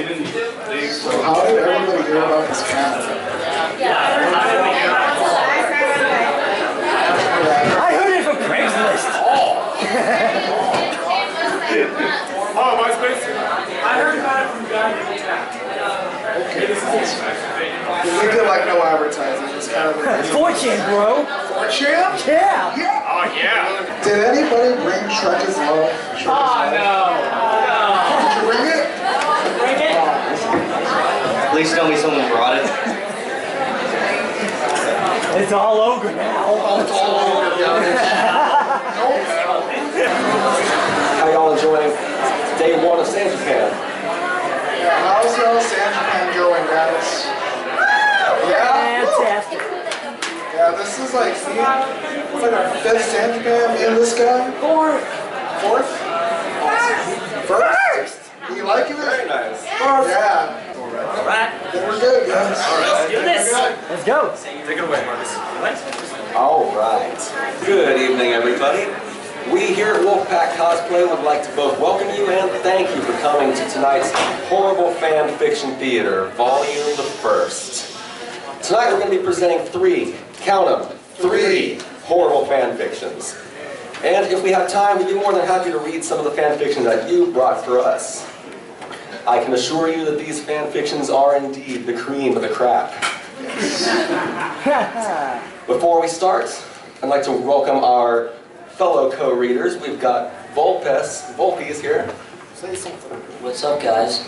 So how did everybody hear about this panel? I heard it from Craigslist. Oh, MySpace? I heard about it from the guy in the chat. Okay, we get like no advertising. It's kind of a 4chan, bro. 4chan? Yeah. Oh, yeah. Did anybody bring Shrek is Love? Oh, no. Did you bring it? Bring it. Please tell me someone brought it. It's all over now. It's all over down there. How y'all enjoying day one of San Japan? Yeah, how's San Japan going, guys? Yeah? Fantastic. Yeah, this is like, it's like our 5th San Japan, me and this guy. 4th? First? You liking it? Very nice. Yeah. Alright. We're good, guys. Let's do this. Let's go. Take it away, Marcus. All right. Good evening, everybody. We here at Wolfpack Cosplay would like to both welcome you and thank you for coming to tonight's Horrible Fanfiction Theater, Volume the 1st. Tonight we're going to be presenting 3, count them, 3 horrible fanfictions. And if we have time, we'd be more than happy to read some of the fanfictions that you brought for us. I can assure you that these fanfictions are indeed the cream of the crap. Before we start, I'd like to welcome our fellow co-readers. We've got Volpes here. Say something. What's up, guys?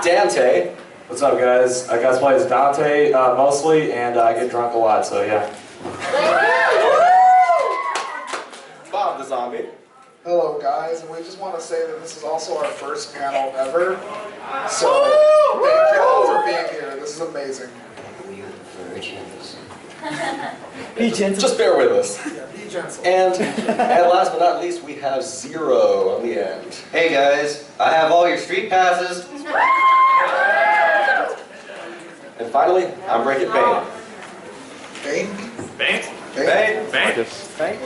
Dante. What's up, guys? I cosplay as Dante mostly, and I get drunk a lot, so yeah. Bob the Zombie. Hello, guys, and we just want to say that this is also our first panel ever. So, thank you all for being here. This is amazing. We are virgins. Be gentle. Just bear with us. Yeah, be gentle. And last but not least, we have Zero on the end. Hey guys, I have all your street passes. And finally, I'm Break It Bane. Bane? Bane? Bane? Bane?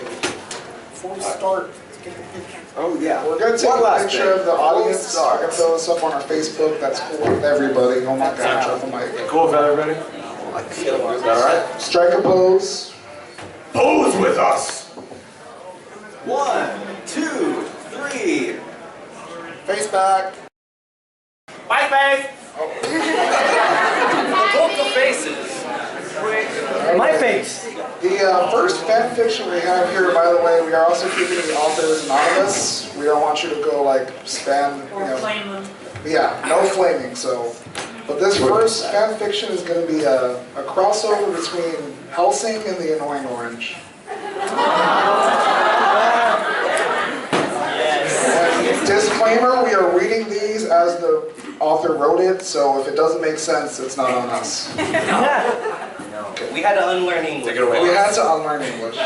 Before we start, let's get the picture. Oh yeah. We're going to take One a last picture thing. of the audience. Before we We're going to throw this up on our Facebook. That's cool with everybody. Oh my gosh, off the mic. Cool with everybody? Is that alright? Strike a pose. Pose with us! 1, 2, 3. Face back. MySpace! Both the faces. My face. The first fan fiction we have here, by the way, we are also keeping the authors anonymous. We don't want you to go like spam, Flame them. yeah, no flaming. So, but this first fan fiction is going to be a crossover between Helsing and the Annoying Orange. And disclaimer: we are reading these as the author wrote it, so if it doesn't make sense, it's not on us. We had to unlearn English. Take it away. We had to unlearn English.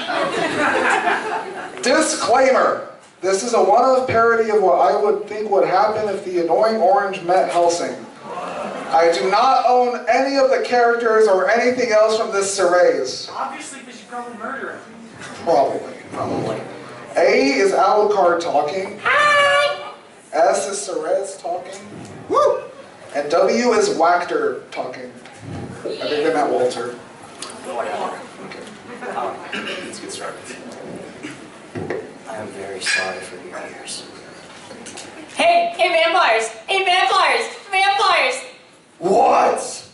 Disclaimer. This is a one-off parody of what I would think would happen if the Annoying Orange met Helsing. I do not own any of the characters or anything else from this series. Obviously, because you probably murder him. Probably. A is Alucard talking. Hi! S is Cerez talking. Woo! And W is Wachter talking. I think they meant Walter. Let's get started. I am very sorry for your ears. Hey vampires! Hey vampires! Vampires! What?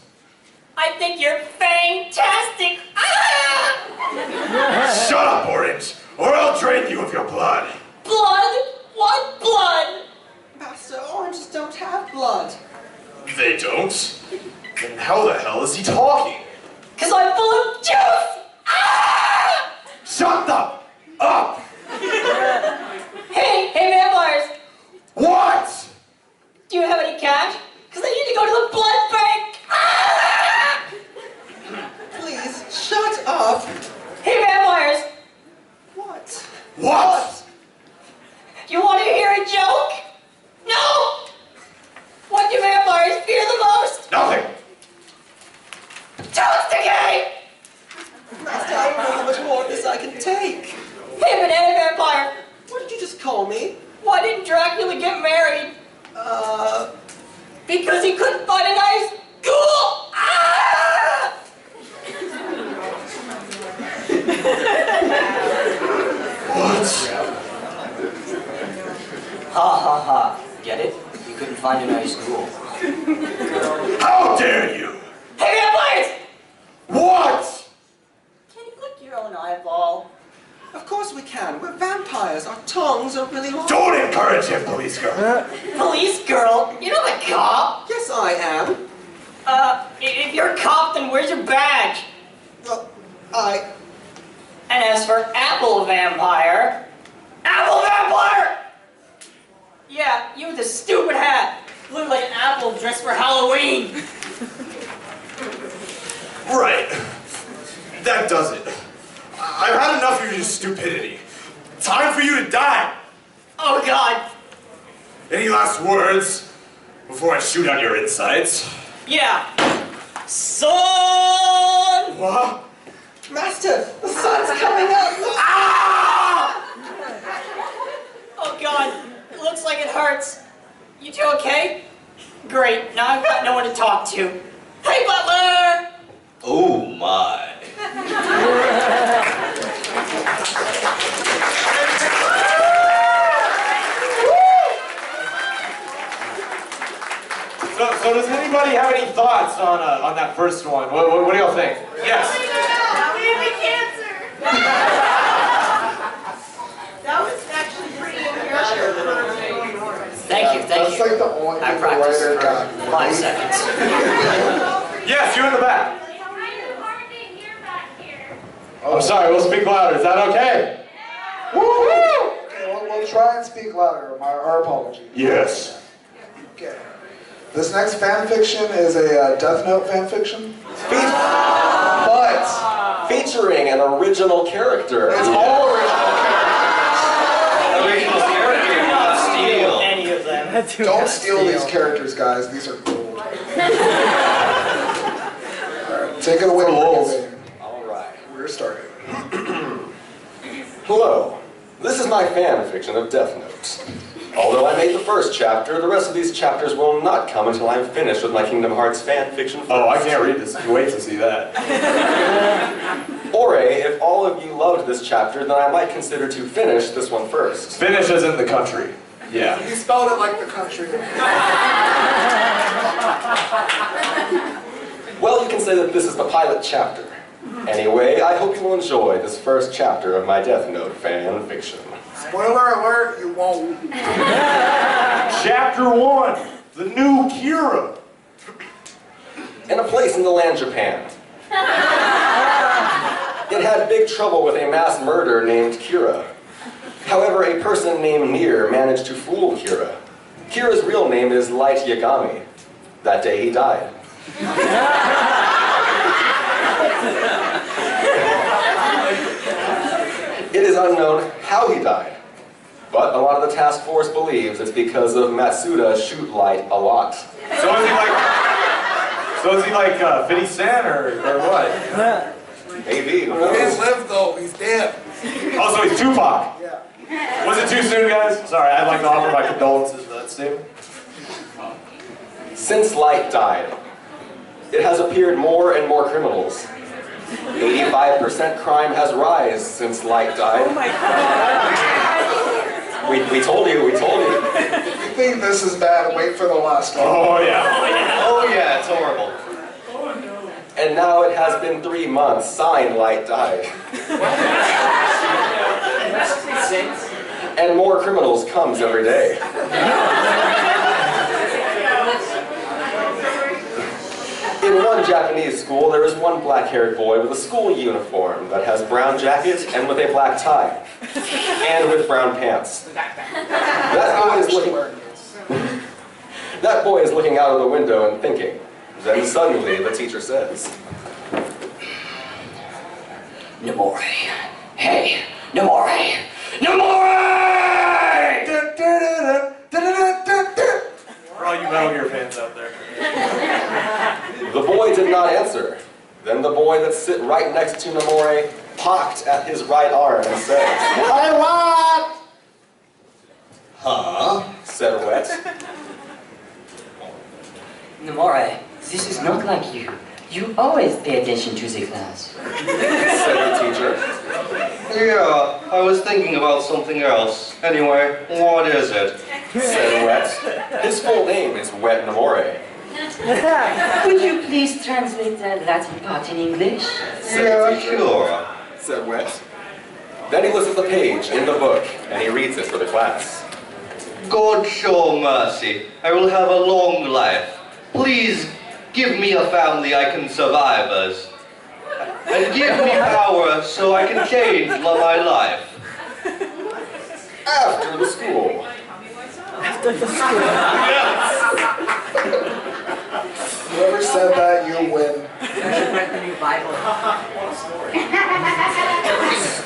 I think you're fantastic! Ah! Shut up, Orange, or I'll drain you of your blood. Blood? What blood? Master Oranges don't have blood. They don't? Then how the hell is he talking? Cause I'm full of juice! Ah! Shut up! Hey vampires! What? Do you have any cash? Cause I need to go to the blood bank! Ah! Please, shut up. Hey vampires! What? You want to hear a joke? No! What do vampires fear the most? Nothing. Toast again! Master, I don't know how much more of this I can take. Hey, because he couldn't find a nice school. Ah! Ha ha ha. Get it? You couldn't find a nice school. How dare you? Hey, vampires! What? Can you put Carol an eyeball? Of course we can. We're vampires. Our tongues are really long. Don't encourage him, police girl. Police girl? You're not a cop. Yes, I am. If you're a cop, then where's your badge? Well, And as for Apple Vampire... Apple Vampire! Yeah, you with the stupid hat. Look like an apple dressed for Halloween. Right. That does it. I've had enough of your stupidity. Time for you to die. Oh, God. Any last words before I shoot out your insides? Yeah. Son! What? Master, the sun's coming up. Ah! Oh, God. It looks like it hurts. You two okay? Great. Now I've got no one to talk to. Hey, Butler! Oh my. So does anybody have any thoughts on that first one? What do y'all think? Yes. That was actually pretty impressive. Thank you. That's like the only I thing the practiced writer for got. 5 seconds. Yes, you in the back. Oh. I'm sorry, we'll speak louder. Is that okay? Woo! Okay, we'll try and speak louder. Our apologies. Yes. Okay. This next fan fiction is a Death Note fan fiction. But Featuring an original character. it's all original. Original character, Do not not steal steal. any of them. Don't steal these characters, guys. These are gold. Alright, take it away, Wolves. All right. We're starting. Hello. This is my fan fiction of Death Note. Although I made the first chapter, the rest of these chapters will not come until I'm finished with my Kingdom Hearts fan fiction first. Oh, I can't read this. Wait to see that. Or if all of you loved this chapter, then I might consider to finish this one first. Finish as in the country. Yeah. You spelled it like the country. Well, you can say that this is the pilot chapter. Anyway, I hope you will enjoy this first chapter of my Death Note fan fiction. Spoiler alert, you won't. Chapter 1. The new Kira. In a place in the land Japan. It had big trouble with a mass murderer named Kira. However, a person named Nier managed to fool Kira. Kira's real name is Light Yagami. That day he died. It is unknown how he died, but a lot of the task force believes it's because of Matsuda shoot Light a lot. So is he like 50 Cent or what? Maybe, who He didn't knows? live though, he's dead. Oh, so he's Tupac. Yeah. Was it too soon, guys? Sorry, I'd like to offer my condolences for that statement. Since Light died, it has appeared more and more criminals. 85% crime has risen since Light died. Oh my God. We told you, we told you. If you think this is bad, wait for the last one. Oh, yeah. Oh yeah, it's horrible. And now it has been 3 months, signed Light died. And more criminals comes every day. In one Japanese school, there is one black-haired boy with a school uniform that has brown jacket and with a black tie. And with brown pants. That boy is looking out of the window and thinking. Then suddenly the teacher says, Namori. Hey, Namori. Namori! For all you Metal Gear fans out there. The boy did not answer. Then the boy that sit right next to Namori pocked at his right arm and said, "I what?" Huh? Said Wet. Namore, this is not like you. You always pay attention to the class. Said the teacher. Yeah, I was thinking about something else. Anyway, what is it? Said Wet. His full name is Wet Namore. Would you please translate the Latin part in English? Yeah, sure. Said Wet. Then he looks at the page in the book and he reads it for the class. God show mercy. I will have a long life. Please give me a family I can survive as. And give me power so I can change my life. After the school. Whoever said that, you win. You should read the new Bible.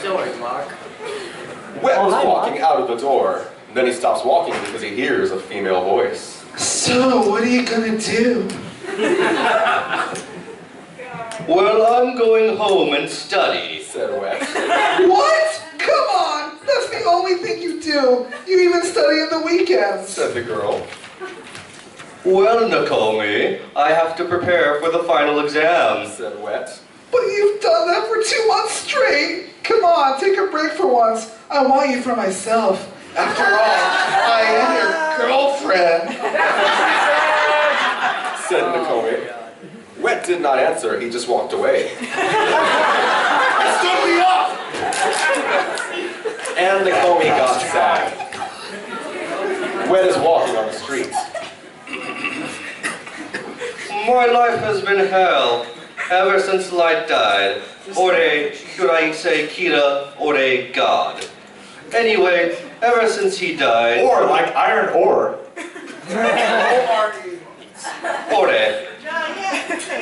Story, Mark. Wet was walking out of the door. Then he stops walking because he hears a female voice. So, what are you gonna do? Well, I'm going home and study. Said Wet. What? Come on! That's the only thing you do. You even study on the weekends. Said the girl. Well, Nakomi, I have to prepare for the final exam. Said Wet. But you've done that for 2 months straight. Come on, take a break for once. I want you for myself. After all, I am your girlfriend. Said Nakomi. Wet did not answer, he just walked away. Stood me up! And Nakomi got sad. Wet is walking on the street. My life has been hell ever since Light died. Or should I say Kira, or God. Anyway, ever since he died... Or like iron ore. Ore.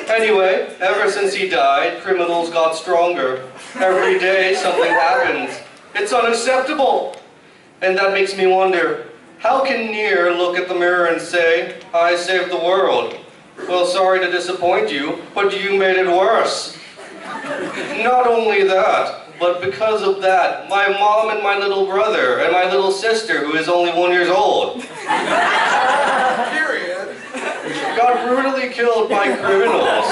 Anyway, ever since he died, criminals got stronger. Every day something happens. It's unacceptable. And that makes me wonder, how can Nier look at the mirror and say, I saved the world? Well, sorry to disappoint you, but you made it worse. Not only that, but because of that, my mom and my little brother and my little sister, who is only 1 year old, Period. got brutally killed by criminals.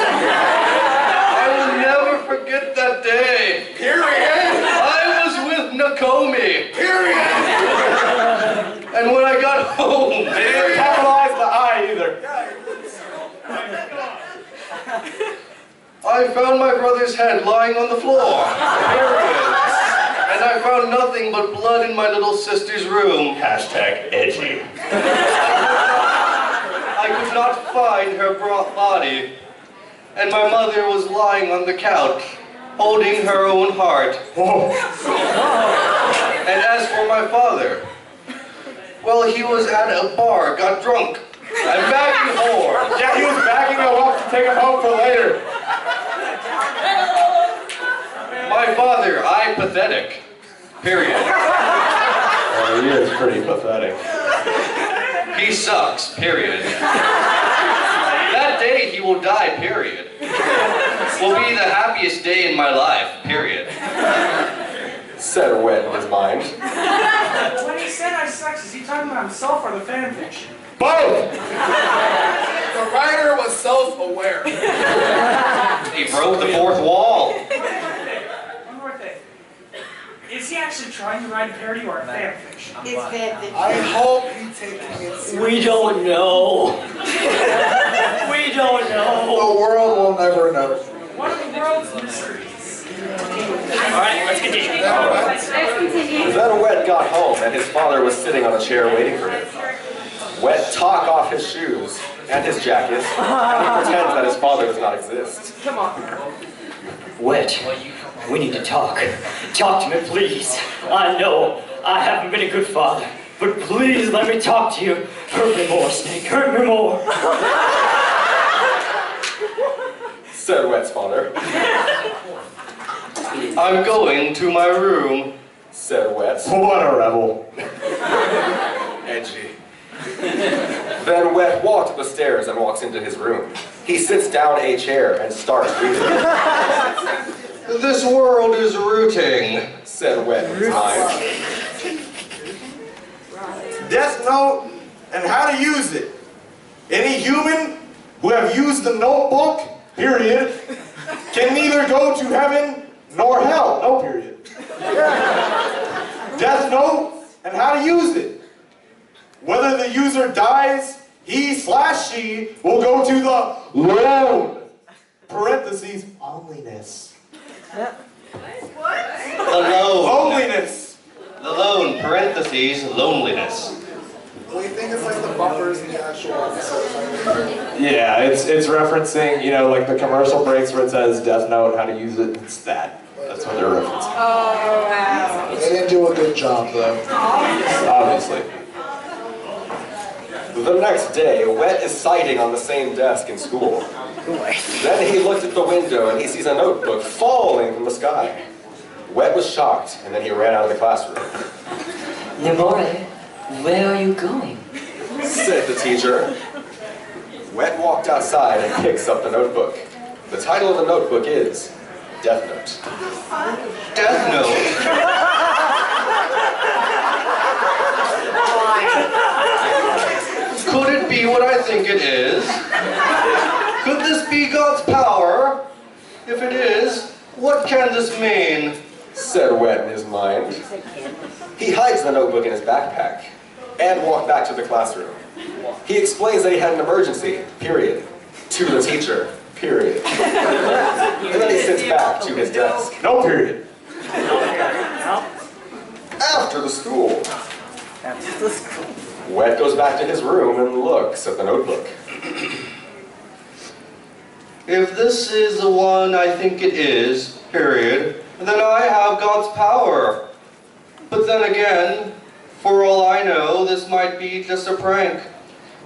I will never forget that day. Period! I was with Nakomi. Period! And when I got home, They didn't capitalize the I either. I found my brother's head lying on the floor. Period. And I found nothing but blood in my little sister's room. Hashtag edgy. I could not find her body. And my mother was lying on the couch, holding her own heart. And as for my father, well, he was at a bar, got drunk, and bagging whore. Yeah, he was backing him up to take him home for later. My father, I pathetic. Period. He is pretty pathetic. He sucks. Period. That day he will die. Period. Will be the happiest day in my life. Period. Said Wet in his mind. When he said I sucks, is he talking about himself or the fan fiction? Both! The writer was self-aware. He broke the fourth wall. One more thing. Is he actually trying to write a parody or a fan fiction? It's fan fiction. I hope he's taking it seriously. We don't know. We don't know. The world will never know. One of the world's mysteries. Alright, let's continue. Then Wet got home and his father was sitting on a chair waiting for him. Wet took off his shoes and his jacket and he pretends that his father does not exist. Come on. Wet, we need to talk. Talk to me, please. I know I haven't been a good father, but please let me talk to you. Hurt me more, Snake. Hurt me more. Said Wet's father. I'm going to my room. Said Wet. What a rebel. Edgy. Then Wet walked up the stairs and walks into his room. He sits down a chair and starts reading. This world is rooting. Said Wet in his mind. Death Note and how to use it. Any human who have used the notebook, period, can neither go to heaven nor hell, no period. Death Note and how to use it. Whether the user dies, he/she will go to the lone, parentheses, loneliness. What? The lone. Loneliness. The lone, parentheses, loneliness. We think it's like the bumpers in the actual episode. Yeah, it's referencing, you know, like the commercial breaks where it says Death Note, how to use it. It's that. That's what they're referencing. Oh, wow. They didn't do a good job, though. Obviously. The next day, Wet is citing on the same desk in school. Then he looked at the window and he sees a notebook falling from the sky. Wet was shocked, and then he ran out of the classroom. Nemore, where are you going? Said the teacher. Wet walked outside and picks up the notebook. The title of the notebook is Death Note. Death Note. Could it be what I think it is? Could this be God's power? If it is, what can this mean? Said Wet in his mind. He hides the notebook in his backpack and walked back to the classroom. He explains that he had an emergency, period, to the teacher, period. And then he sits back to his desk. No period. After the school. Wet goes back to his room and looks at the notebook. If this is the one I think it is, period, then I have God's power. But then again, for all I know, this might be just a prank.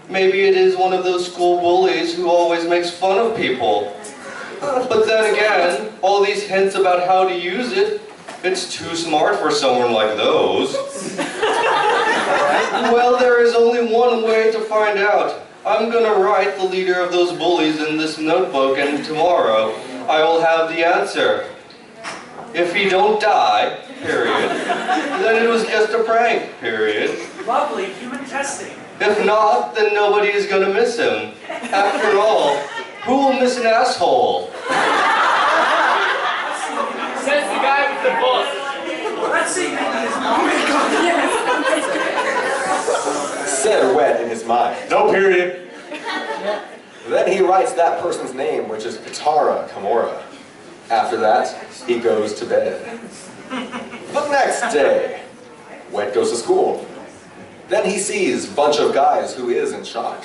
Maybe it is one of those school bullies who always makes fun of people. But then again, all these hints about how to use it, it's too smart for someone like those. Well, there is only one way to find out. I'm gonna write the leader of those bullies in this notebook, and tomorrow I will have the answer. If he don't die, period, then it was just a prank, period. Lovely, human testing. If not, then nobody is gonna miss him. After all, who will miss an asshole? Says the guy with the book. Let's see. Oh my God, yes. Said Wet in his mind. No period. Then he writes that person's name, which is Katara Kamora. After that, he goes to bed. The next day, Wet goes to school. Then he sees a bunch of guys who is in shock.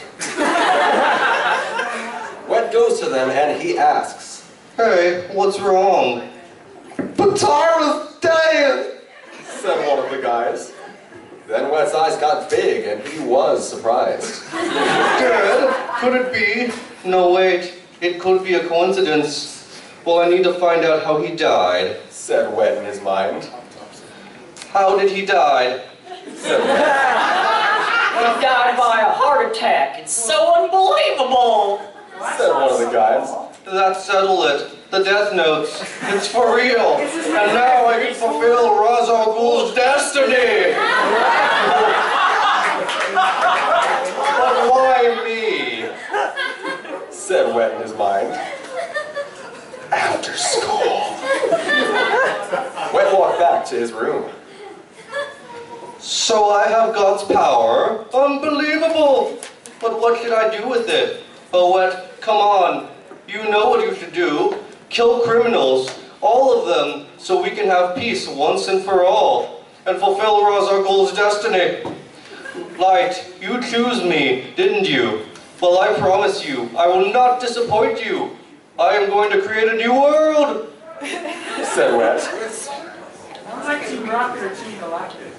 Wet goes to them and he asks, Hey, what's wrong? Katara's dead! said one of the guys. Then Wet's eyes got big and he was surprised. Dead? Could it be? No, wait. It could be a coincidence. Well, I need to find out how he died. Said Wet in his mind. How did he die? Said Wet. He died by a heart attack. It's so unbelievable. Said one of the guys. That settled it. The Death Notes. It's for real. And now I can fulfill Ra's al Ghul's destiny. But why me? Said Wet in his mind. After school. Wet walked back to his room. So I have God's power? Unbelievable! But what should I do with it? Oh, Wet, come on. You know what you should do. Kill criminals, all of them, so we can have peace once and for all, and fulfill Ra's al Ghul's destiny. Light, you choose me, didn't you? Well, I promise you, I will not disappoint you. I am going to create a new world. Said Wet. Sounds like Team Rocket or Team Galactic.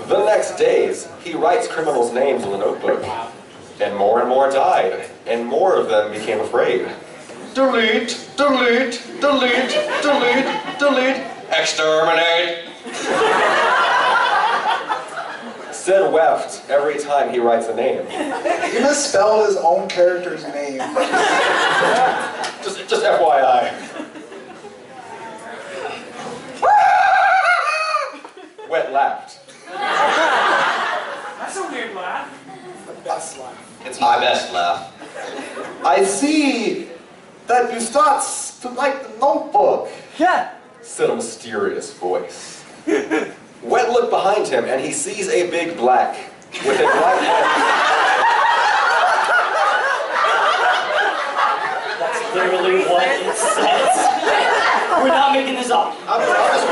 The next days, he writes criminals' names in the notebook. And more died, and more of them became afraid. Delete, delete, delete, delete, delete, exterminate. Said Weft every time he writes a name. He misspelled his own character's name. Just FYI. Wet laughed. That's a weird laugh. best laugh. It's my best laugh. I see that you start to like the Notebook. Yeah. Said a mysterious voice. Wet looked behind him and he sees a big black with a black head. That's literally what it says. We're not making this up. I'm just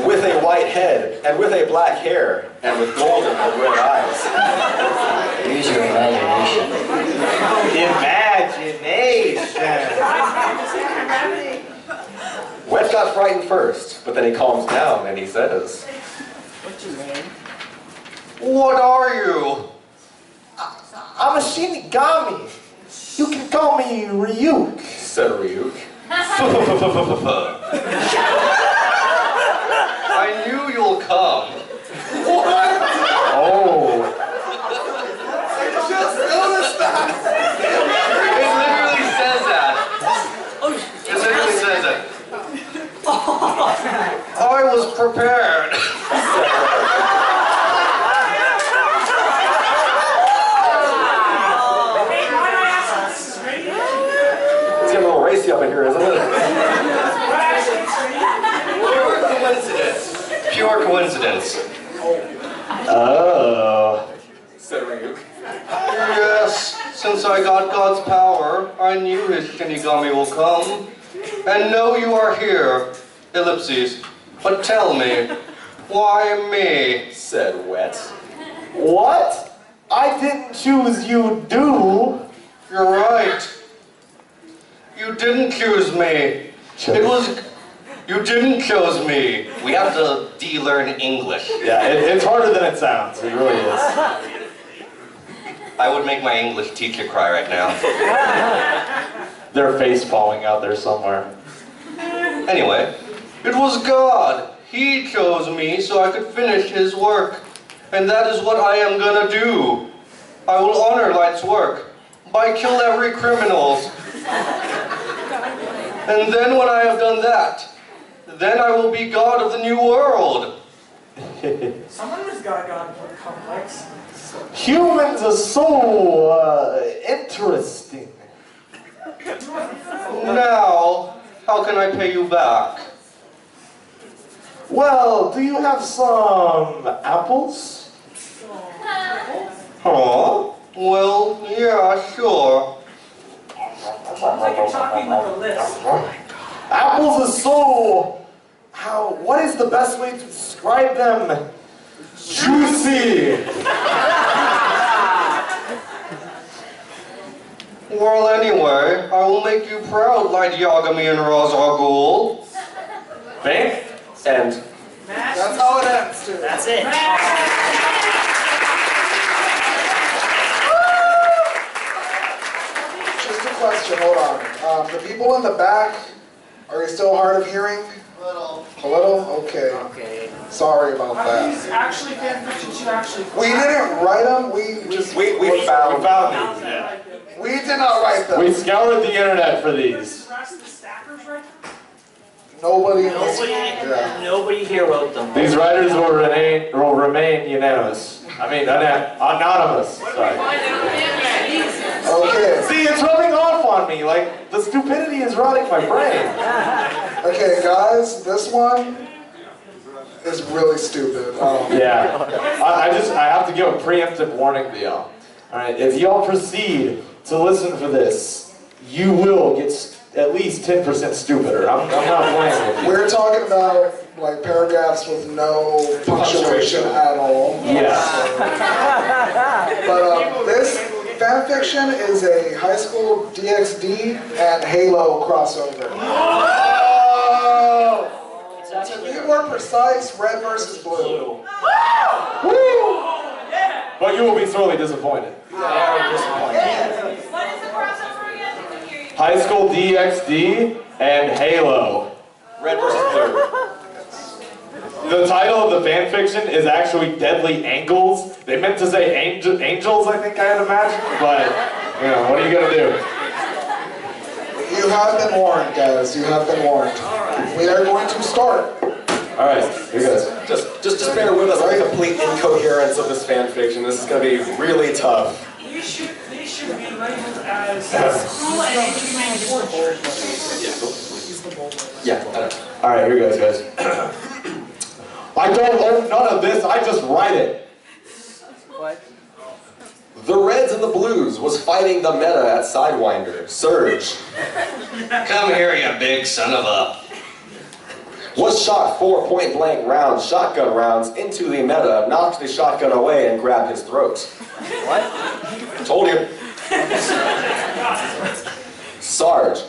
With a white head and with a black hair and with golden and red eyes. Use your imagination. Wet got frightened first, but then he calms down and he says, What's your name? What are you? I'm a Shinigami. You can call me Ryuk. said Ryuk. I knew you'll come. Oh. I just noticed that. It literally says that. It literally says it. I was prepared. It's getting a little racy up in here, isn't it? Pure coincidence. Pure coincidence. Oh. Said Ryuk. Yes, since I got God's power, I knew his Shinigami will come. And know you are here. Ellipses. But tell me, why me? Said Wet. What? I didn't choose you, do? You're right. You didn't choose me. It was... You didn't choose me. We have to de-learn English. Yeah, it's harder than it sounds. It really is. I would make my English teacher cry right now. Their face falling out there somewhere. Anyway, it was God. He chose me so I could finish his work. And that is what I am gonna do. I will honor Light's work by kill every criminals. And then when I have done that, then I will be God of the new world. Someone has got more complex. Humans are so interesting. Now, how can I pay you back? Well, do you have some apples? Huh? Well, yeah, sure. Sounds like you're talking with a list. Apples are so... what is the best way to describe them? Juicy! Well, anyway, I will make you proud, Light Yagami and Ra's al Ghul. Bank? And That's how it ends, too. That's it. Just a question, hold on. The people in the back, are you still hard of hearing? A little. A little? Okay. Okay. Sorry about Are that. these actually fan fictions you actually We didn't write them, we just... we found these, yeah. We did not write them. We scoured the internet for these. The stackers right? Nobody knows. Yeah. Nobody here wrote them. These writers will remain unanimous. I mean, anonymous. Sorry. Okay. See, it's rubbing off on me. Like, the stupidity is rotting my brain. Okay, guys, this one is really stupid. Yeah. I have to give a preemptive warning to y'all. Alright, if y'all proceed to listen for this, you will get at least 10% studer. I'm not playing with you. We're talking about, like, paragraphs with no punctuation at all. Yeah. But this fanfiction is a high school DxD and Halo crossover. Oh! To be more precise, red versus blue. Woo! But you will be sorely disappointed. What is the crossover again? I couldn't hear you. High School DxD and Halo. red versus blue. The title of the fan fiction is actually Deadly Angles. They meant to say angels, I think I had imagined, but, you know, what are you gonna do? You have been warned, guys. You have been warned. We are going to start. All right, here goes. Just bear with us on the complete incoherence of this fan fiction. This is going to be really tough. These should be labeled as cruel and inhumane torture. Yeah, I know. All right, here goes, guys. I don't own none of this, I just write it. What? The Reds and the Blues was fighting the meta at Sidewinder, Surge. Come here, you big son of a... Was shot 4 point-blank rounds, shotgun rounds, into the meta, knocked the shotgun away and grabbed his throat. What? Told you. Sarge.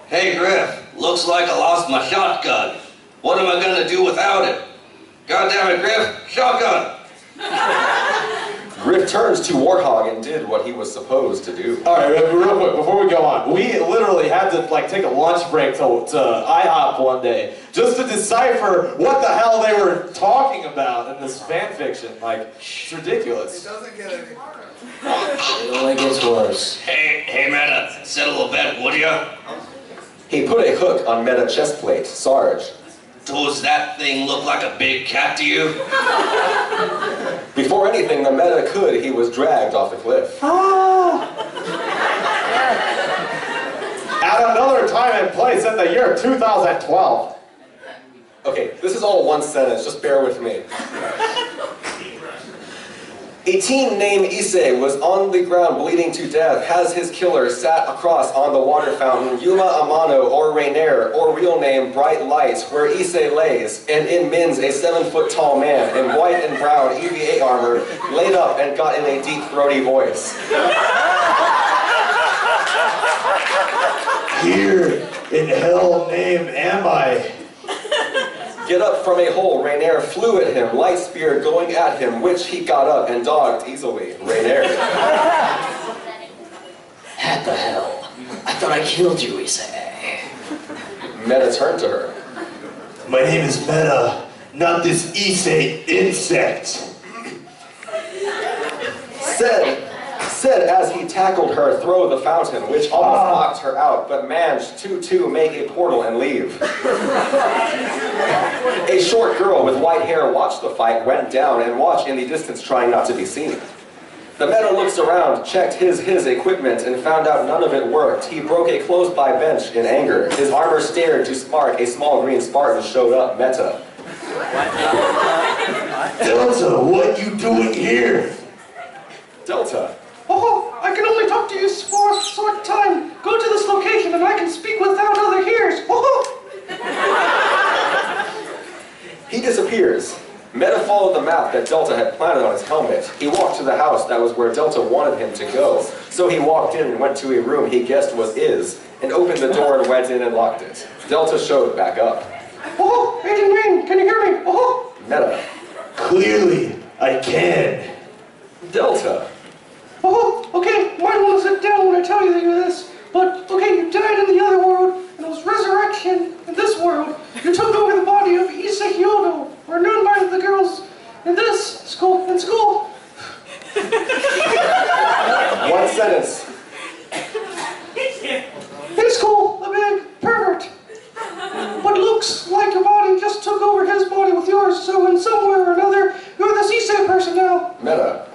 Hey, Griff, looks like I lost my shotgun. What am I gonna do without it? God damn it, Griff, shotgun! Griff turns to Warthog and did what he was supposed to do. All right, real quick, before we go on, we literally had to like take a lunch break to IHOP one day just to decipher what the hell they were talking about in this fan fiction. Like, it's ridiculous. It doesn't get any harder. It only gets worse. Hey, Meta, settle a bet, would ya? He put a hook on meta chest plate, Sarge. Does that thing look like a big cat to you? Before anything the meta could, he was dragged off the cliff. At another time and place in the year 2012. Okay, this is all one sentence, just bear with me. A teen named Issei was on the ground bleeding to death as his killer sat across on the water fountain Yuma Amano or Rainier, or real name Bright Light, where Issei lays, and in Mins a 7-foot-tall man in white and brown EVA armor laid up and got in a deep throaty voice. Here in hell name am I. Get up from a hole, Rainier flew at him, light spear going at him, which he got up and dogged easily. Rainier. What the hell? I thought I killed you, Issei. Meta turned to her. My name is Meta, not this Issei insect. Said as he tackled her throw the fountain, which almost knocked her out, but managed to make a portal and leave. A short girl with white hair watched the fight, went down, and watched in the distance trying not to be seen. The meta looks around, checked his equipment, and found out none of it worked. He broke a close-by bench in anger. His armor stared to spark. A small green Spartan showed up, Meta. Delta, what you doing here? Delta. Oh, I can only talk to you for a short time. Go to this location and I can speak without other ears. Oh. He disappears. Meta followed the map that Delta had planted on his helmet. He walked to the house that was where Delta wanted him to go. So he walked in and went to a room he guessed was his, and opened the door and went in and locked it. Delta showed back up. Oh, Agent Wayne, can you hear me? Oh. Meta. Clearly, I can. Delta. Oh, okay, might want to sit down when I tell you this. But, okay, you died in the other world, and it was resurrection in this world. You took over the body of Issei Hyodo, or known by the girls in this school. One sentence. In school, a big pervert. But looks like your body just took over his body with yours, so in some way or another, you're this Issei person now. Meta.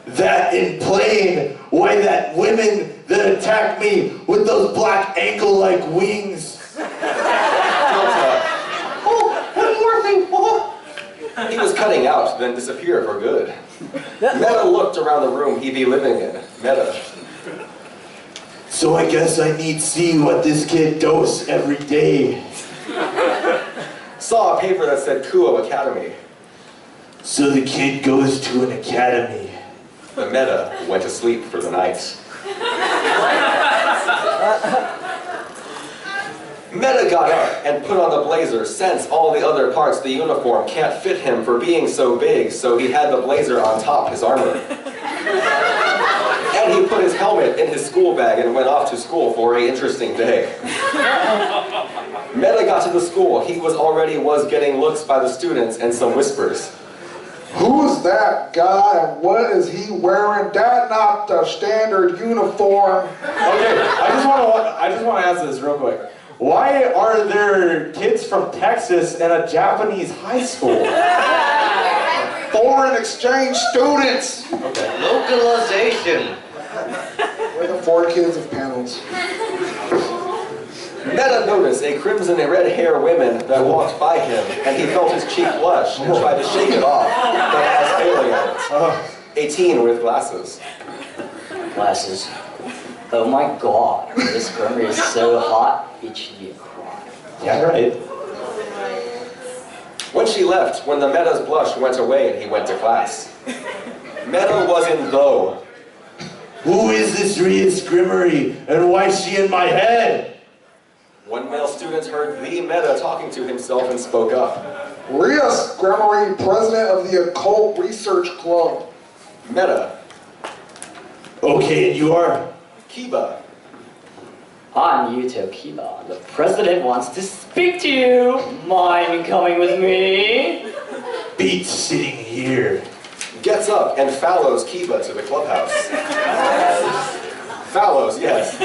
That in plain, why that women that attacked me with those black ankle-like wings. Delta. Oh, one more thing. Oh. He was cutting out, then disappeared for good. Meta looked around the room he'd be living in. Meta. So I guess I need see what this kid does every day. Saw a paper that said Kuo Academy. So the kid goes to an academy. The Meta went to sleep for the night. Meta got up and put on the blazer since all the other parts of the uniform can't fit him for being so big, so he had the blazer on top his armor. And he put his helmet in his school bag and went off to school for an interesting day. Meta got to the school. He already was getting looks by the students and some whispers. Who's that guy and what is he wearing? That not the standard uniform. Okay, I just want to ask this real quick. Why are there kids from Texas in a Japanese high school? Foreign exchange students. Okay. Localization. We're the 4 kids of panels. Meta noticed a crimson and red hair woman that walked by him, and he felt his cheek blush and tried to shake it off, but as failing at it. A teen with glasses. Glasses. Oh my god, this grammar is so hot, it should be a crime. Yeah, right. When she left, when the Meta's blush went away and he went to class, Meta was in though. Who is this Rhea Scrimmery, and why is she in my head? One male student heard the Meta talking to himself and spoke up. Rias Grammary, president of the Occult Research Club. Meta. Okay, and you are? Kiba. I'm Yuto Kiba. The president wants to speak to you. Mind coming with me? Beat sitting here. Gets up and follows Kiba to the clubhouse. Follows, yes.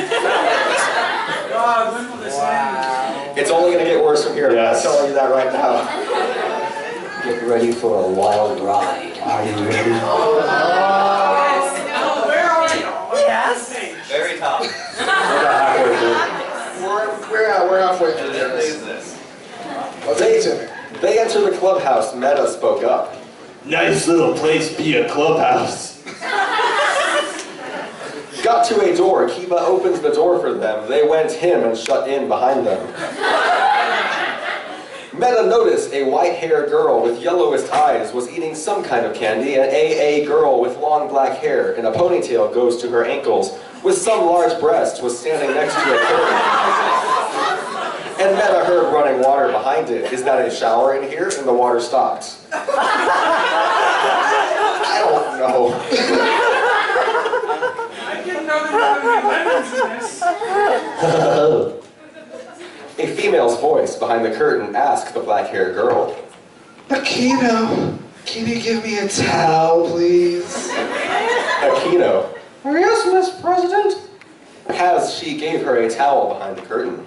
God, when will this end? It's only going to get worse from here. Yes. I'm telling you that right now. Get ready for a wild ride. Are you ready? Where are you? Yes. Very top. We're halfway through this. Let's take it. They enter the clubhouse. Meta spoke up. Nice little place to be a clubhouse. Got to a door. Kiba opens the door for them. They went him and shut in behind them. Meta noticed a white-haired girl with yellowest eyes was eating some kind of candy, and a girl with long black hair and a ponytail goes to her ankles with some large breast was standing next to a curtain. And Meta heard running water behind it. Is that a shower in here? And the water stopped. I don't know. I didn't know there were going to be lemons in this. A female's voice behind the curtain asked the black-haired girl. Aquino, can you give me a towel, please? Aquino. Yes, Miss President. As she gave her a towel behind the curtain.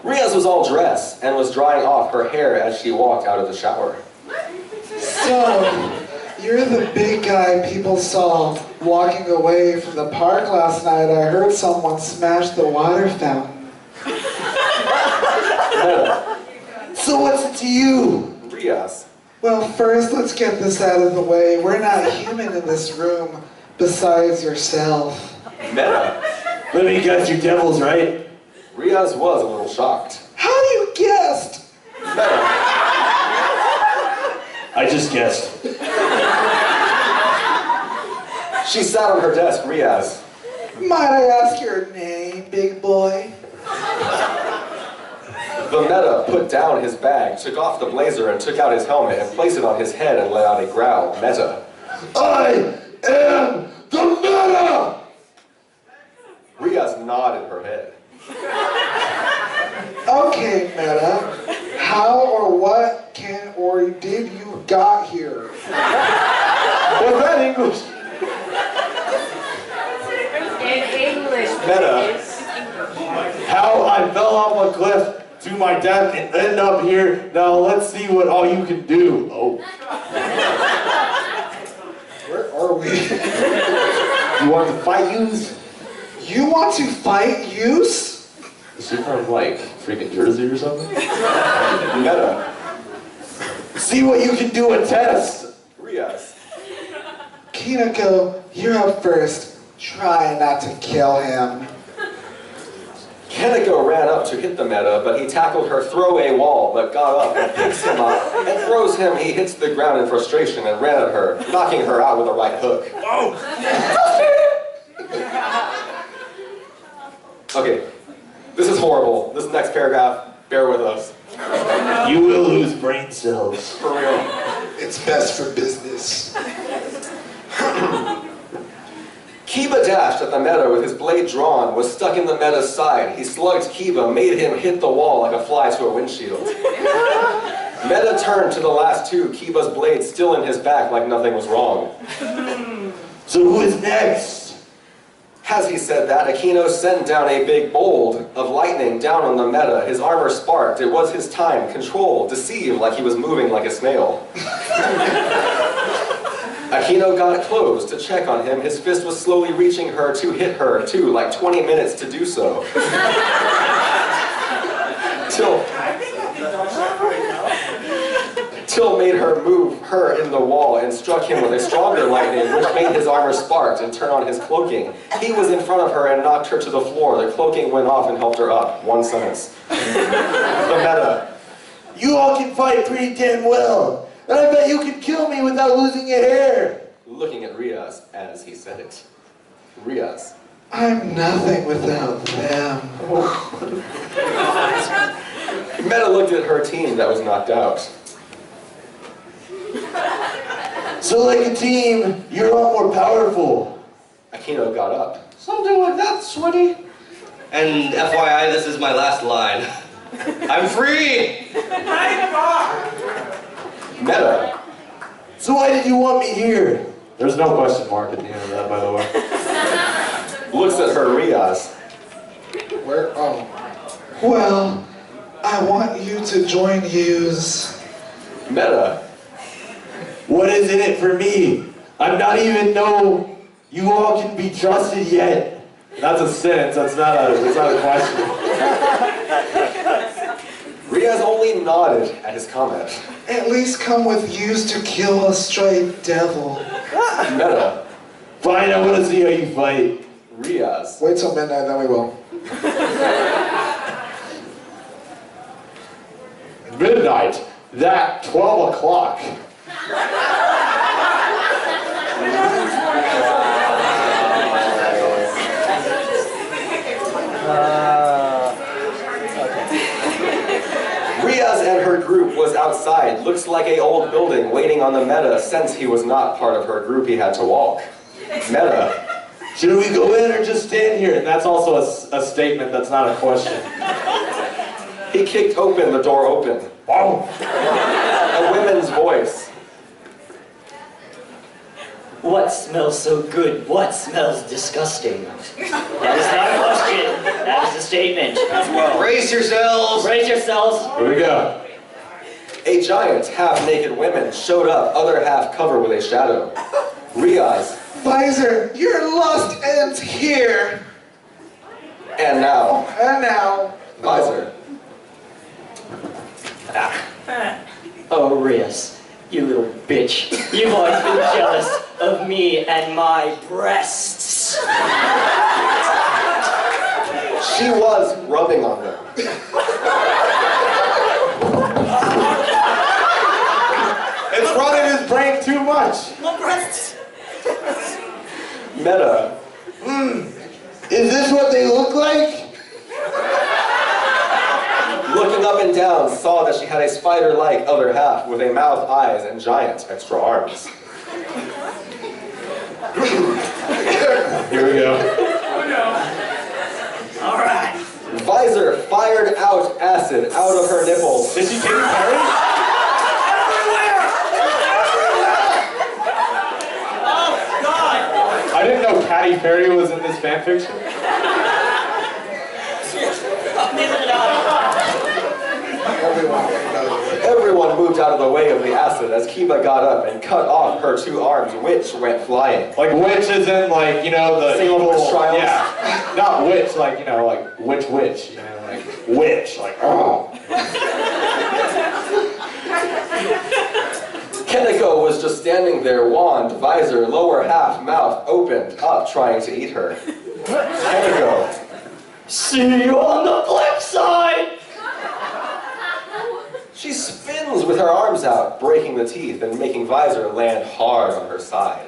Riaz was all dressed and was drying off her hair as she walked out of the shower. So, you're the big guy people saw walking away from the park last night. I heard someone smash the water fountain. So what's it to you? Riaz. Well, first, let's get this out of the way. We're not human in this room, besides yourself. Meta. Let me guess, you devils, right? Riaz was a little shocked. How you guessed? Meta. I just guessed. She sat on her desk, Riaz. Might I ask your name, big boy? The Meta put down his bag, took off the blazer, and took out his helmet and placed it on his head and let out a growl. Meta. I am the Meta! Riaz nodded her head. Okay, Meta. How or what can or did you got here? Was that English? In English. Meta. How I fell off a cliff to my death and end up here. Now let's see what all you can do. Oh. Where are we? You want to fight yous? You want to fight Use? Is she from like freaking Jersey or something? Meta. See what you can do and test. Riaz. Kinako, you're up first. Try not to kill him. Keniko ran up to hit the Meta, but he tackled her throwaway wall, but got up and picks him up and throws him. He hits the ground in frustration and ran at her, knocking her out with a right hook. Okay, this is horrible. This next paragraph, bear with us. You will lose brain cells. For real. It's best for business. Kiba dashed at the Meta with his blade drawn, was stuck in the Meta's side. He slugged Kiba, made him hit the wall like a fly to a windshield. Meta turned to the last two, Kiba's blade still in his back like nothing was wrong. So who is next? As he said that, Aquino sent down a big bolt of lightning down on the Meta. His armor sparked. It was his time. Control, deceive like he was moving like a snail. Aquino got close to check on him. His fist was slowly reaching her to hit her, too, like 20 minutes to do so. Till made her move her in the wall and struck him with a stronger lightning, which made his armor spark and turn on his cloaking. He was in front of her and knocked her to the floor. The cloaking went off and helped her up. One sentence. The Meta. You all can fight pretty damn well. And I bet you could kill me without losing your hair. Looking at Riaz as he said it. Riaz. I'm nothing without them. Meta looked at her team that was knocked out. So like a team, you're all more powerful. Aquino got up. Something like that, sweaty. And FYI, this is my last line. I'm free! Meta. So why did you want me here? There's no question mark at the end of that, by the way. Looks at her, Riaz. Where? Oh. Well, I want you to join yous. Meta. What is in it for me? I'm not even know you all can be trusted yet. That's a sentence, that's not a question. Riaz only nodded at his comment. At least come with yous to kill a stray devil. Meta. Fine, I want to see how you fight. Riaz. Wait till midnight, then we will. Midnight, that 12 o'clock. Riaz and her group was outside. Looks like a old building waiting on the Meta since he was not part of her group he had to walk. Meta. Should we go in or just stand here? And that's also a statement, that's not a question. He kicked open the door open. Oh. A woman's voice. What smells so good? What smells disgusting? That is not a question. That is a statement. Brace yourselves! Brace yourselves. Here we go. A giant, half-naked woman showed up, other half covered with a shadow. Riaz. Visor, your lust ends here. And now. And now. Visor. Oh, Rias, you little bitch. You've always been jealous of me and my breasts. She was rubbing on them. It's running his brain too much. My breasts. Meta. Is this what they look like? Looking up and down, saw that she had a spider-like other half with a mouth, eyes, and giant extra arms. Here we go. Oh no. All right. Visor fired out acid out of her nipples. Did she take Perry? Oh, God. I didn't know Katy Perry was in this fanfiction. Neither did I. Everyone moved out of the way of the acid as Kiba got up and cut off her two arms, which went flying. Like witch is in like, you know, the Single evil, witch trials? yeah. Not witch, like, you know, like witch, you know, like witch, like, oh. Keneko was just standing there, wand, visor, lower half, mouth opened up, trying to eat her. Keneko. See you on the flip side. She spins with her arms out, breaking the teeth and making Visor land hard on her side.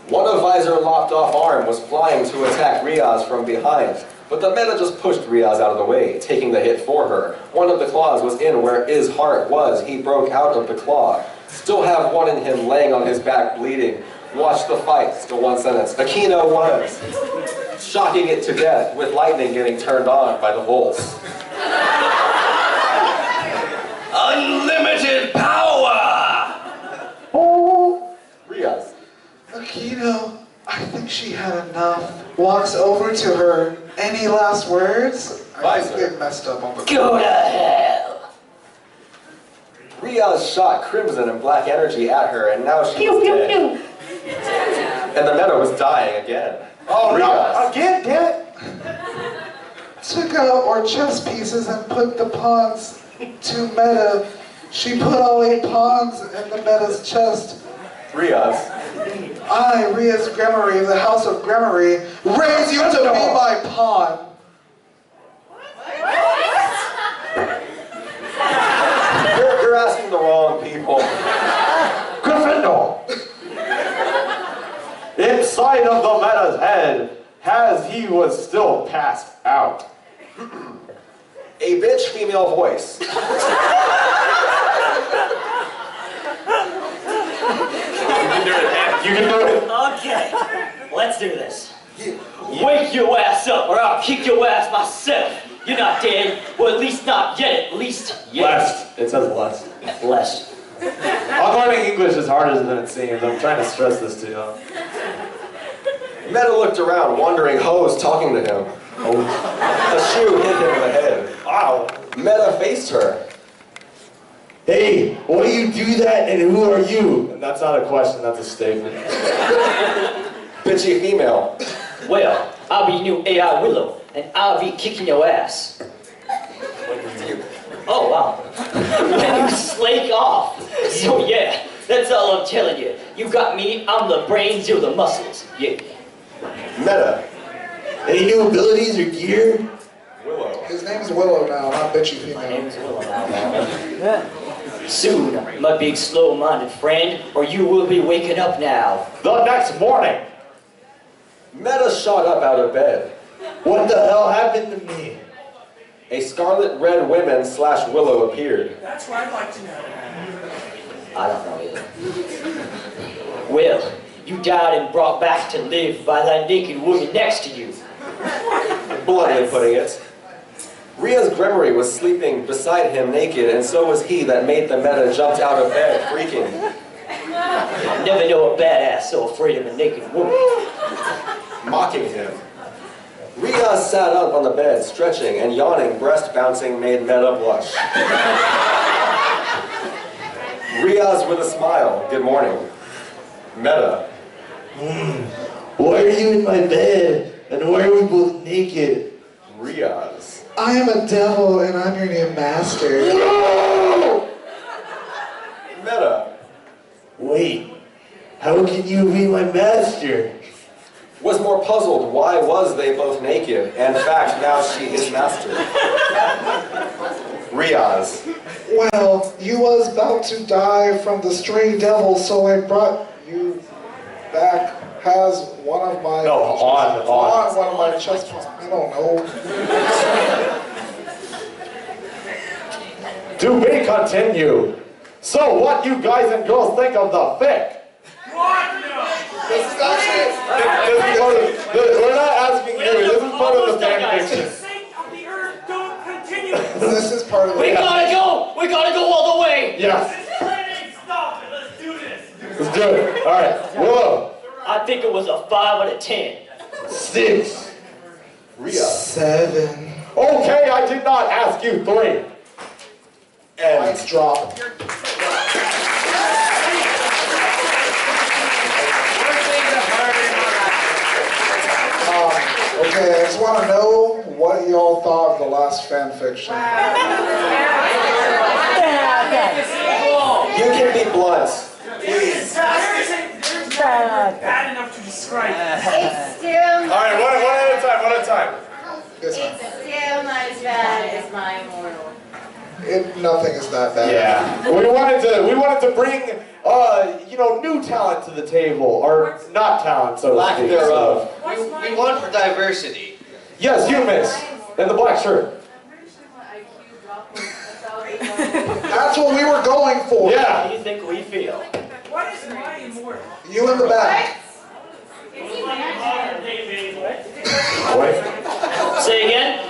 One of Visor's lopped off arm was flying to attack Riaz from behind, but the Meta just pushed Riaz out of the way, taking the hit for her. One of the claws was in where his heart was. He broke out of the claw. Still have one in him laying on his back bleeding. Watch the fight, still one sentence. Aquino was shocking it to death with lightning getting turned on by the bolts. Unlimited power! Oh, Riaz. Aquino, I think she had enough. Walks over to her. Any last words? I think they messed up on the... Go to hell! Riaz shot crimson and black energy at her, and now she's dead. And the meta was dying again. Oh, Riaz. no, again, damn it. Took out our chess pieces and put the pawns to meta. She put all 8 pawns in the meta's chest. Riaz. I, Riaz Gremory of the House of Gremory, raise you to be my pawn. You're asking the wrong people. Gryffindor! Inside of the meta's head, as he was still passed out. A bitch female voice. You can do it. Okay, let's do this. Wake your ass up or I'll kick your ass myself. You're not dead. Well, at least not yet. At least yet. Lest. It says lest. Lest. I'm learning English is harder than it seems. I'm trying to stress this to you. Meta looked around, wondering who was talking to him. A shoe hit him in the head. Wow. Meta faced her. Hey, why do you do that and who are you? And that's not a question, that's a statement. Bitchy female. Well, I'll be new AI Willow, and I'll be kicking your ass. Oh, wow. When you slake off. So, yeah, that's all I'm telling you. You got me, I'm the brains, you're the muscles. Yeah. Meta. Any new abilities or gear? Willow. His name's Willow now, not bitchy female. My name's Willow now, man. Soon, my big slow-minded friend, or you will be waking up now. The next morning. Meta shot up out of bed. What the hell happened to me? A scarlet red woman / Willow appeared. That's what I'd like to know. I don't know either. Well, you died and brought back to live by that naked woman next to you. Bluntly putting it. Riaz Gremory was sleeping beside him naked, and so was he that made the meta jumped out of bed, freaking. Never know a badass so afraid of a naked woman. Mocking him. Riaz sat up on the bed, stretching and yawning, breast bouncing made Meta blush. Riaz with a smile, good morning. Meta. Why are you in my bed? And why are we both naked? Riaz. I am a devil and I'm your new master. No! Meta. Wait, how can you be my master? Was more puzzled why was they both naked. In fact, now she is master. Riaz. Well, you was about to die from the stray devil, so I brought you back. Has one of my... No, on. One of my chest... I don't know. To be continued. So what you guys and girls think of the fic? What? No. This is actually... We're not asking you, this is part of the fan For the fiction. sake of the earth, don't continue. This is part of the... We gotta go! We gotta go all the way! Yes, Stop it. Let's do this. let's do it. Alright, Willow. I think it was a 5 out of 10. 6. Riaz. 7. Okay, I did not ask you 3. And Lights drop. Okay, I just want to know what y'all thought of the last fan fiction. you can be blunt. Please. Bad enough to describe. It's still Alright, one at a time, one at a time. This one. it's still not as bad as my immortal. Nothing is that bad. Yeah. We wanted to bring new talent to the table. Or not talent, so to Lack speak. thereof. We want for diversity. Yes, you miss. In the black shirt. That's what we were going for. Yeah. How do you think we feel? What is my immortal? You in the back. What? Say again?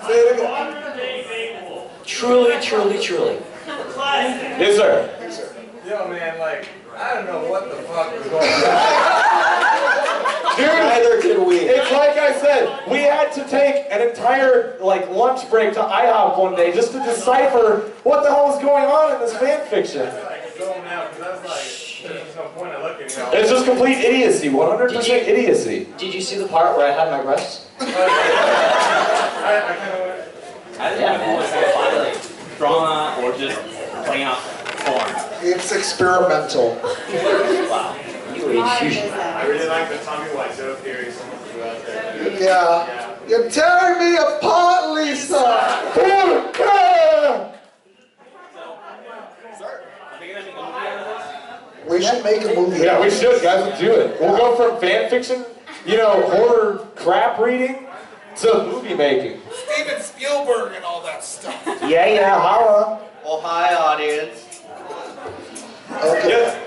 Say it again. Truly, truly, truly. Yes, sir. Yes, sir. Yo, man, like, I don't know what the fuck was going on. Dude, Neither can we. it's like I said, we had to take an entire lunch break to IHOP one day just to decipher what the hell was going on in this fan fiction. Like, going out, because I was like, there's no point in looking, you know. It's just complete idiocy, 100% idiocy. Did you see the part where I had my breasts? I kind of I think it's like drama or just playing out porn. It's experimental. Wow. You are a huge. I really like the Tommy Wiseau theory someone threw out there. Yeah. You're tearing me apart, Lisa. We should make a movie. Yeah, we should, guys. Let's do it. We'll go from fan fiction, horror crap reading, to movie making. Steven Spielberg and all that stuff. Yeah, holla. Oh, hi, audience. Okay.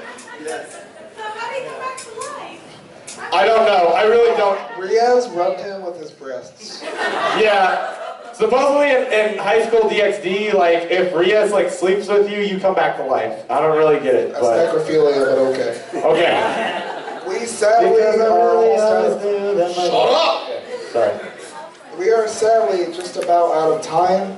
Yes. So how do you come back to life? I don't know. I really don't. Riaz rubbed him with his breasts. Yeah. Supposedly in high school DxD, if Riaz sleeps with you, you come back to life. I don't really get it, That's but necrophilia, but okay. okay. We sadly are almost shut up. Sorry. We are sadly just about out of time,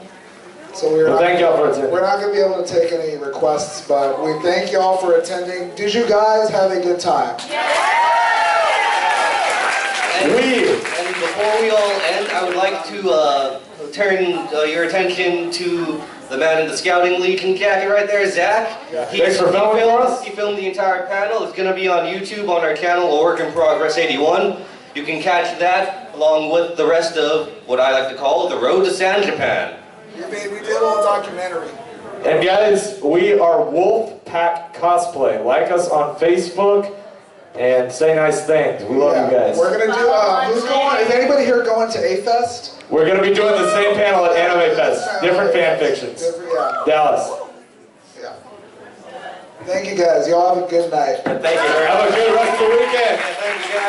so Well, thank y'all for attending. we're not going to be able to take any requests, but we thank y'all for attending. Did you guys have a good time? And before we all end, I would like to turn your attention to the man in the Scouting Legion jacket right there, Zach. Thanks for filming for us. He filmed the entire panel. It's going to be on YouTube on our channel, A Work in Progress 81. You can catch that along with the rest of what I like to call the Road to San Japan. We did a little documentary. And guys, we are Wolf Pack Cosplay. Like us on Facebook and say nice things. We love you guys. We're going to do, who's going, is anybody here going to A-Fest? We're going to be doing the same panel at Anime Fest. Different fan fictions. Yeah. Dallas. Yeah. Thank you guys. Y'all have a good night. Thank you. Have a good rest of the weekend. Thank you guys.